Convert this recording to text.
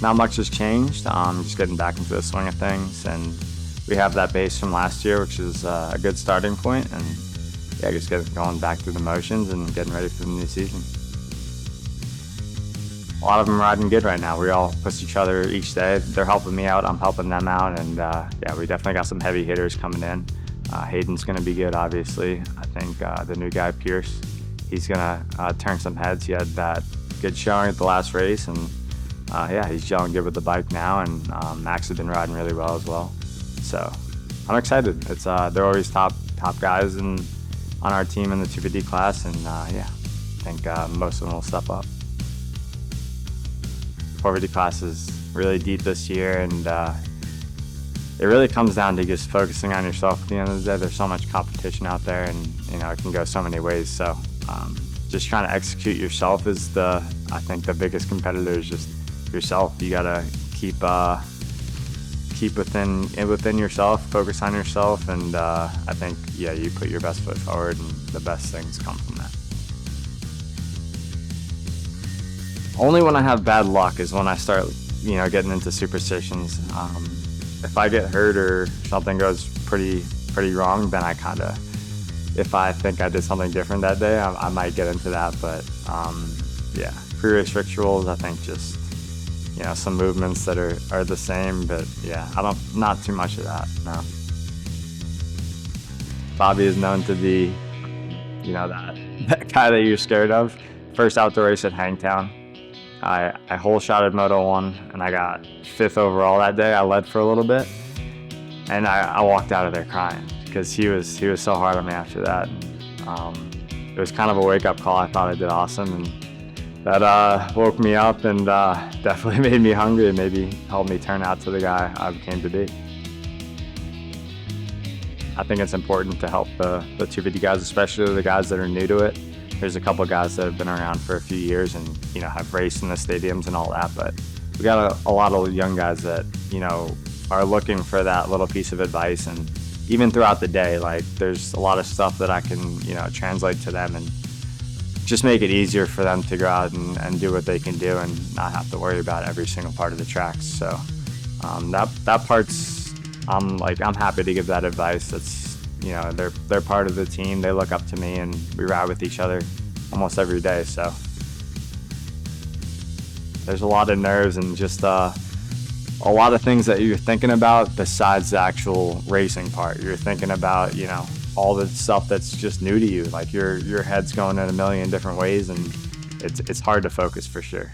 not much has changed. Just getting back into the swing of things, and we have that base from last year, which is a good starting point, and yeah, just going back through the motions and getting ready for the new season. A lot of them are riding good right now. We all push each other each day. They're helping me out, I'm helping them out, and yeah, we definitely got some heavy hitters coming in. Hayden's going to be good, obviously. I think the new guy, Pierce, he's going to turn some heads. He had that good showing at the last race, and yeah, he's gelling good with the bike now, and Max has been riding really well as well. So I'm excited. They're always top guys on our team in the 250 class, and yeah, I think most of them will step up. 450 class is really deep this year, and it really comes down to just focusing on yourself at the end of the day. There's so much competition out there, and you know, it can go so many ways. So just trying to execute yourself is I think the biggest competitor is just yourself. You gotta keep within yourself, focus on yourself, and I think, yeah, you put your best foot forward, and the best things come from that. Only when I have bad luck is when I start, you know, getting into superstitions. If I get hurt or something goes pretty wrong, then if I think I did something different that day, I might get into that. But yeah, pre-race rituals, I think just, you know, some movements that are the same, but yeah, not too much of that, no. Bobby is known to be, you know, that guy that you're scared of. First outdoor race at Hangtown, I hole shotted Moto 1, and I got 5th overall that day. I led for a little bit, and I walked out of there crying because he was so hard on me after that. It was kind of a wake-up call. I thought I did awesome, and that woke me up and definitely made me hungry and maybe helped me turn out to the guy I became to be. I think it's important to help the 250 guys, especially the guys that are new to it. There's a couple of guys that have been around for a few years and, you know, have raced in the stadiums and all that, but we got a lot of young guys that, you know, are looking for that little piece of advice. And even throughout the day, like, there's a lot of stuff that I can, you know, translate to them and just make it easier for them to go out and do what they can do and not have to worry about every single part of the tracks. So that part's, I'm happy to give that advice. That's, you know, they're part of the team. They look up to me, and we ride with each other almost every day. So there's a lot of nerves and just a lot of things that you're thinking about besides the actual racing part. You're thinking about, you know, all the stuff that's just new to you. Like your head's going in a million different ways, and it's hard to focus for sure.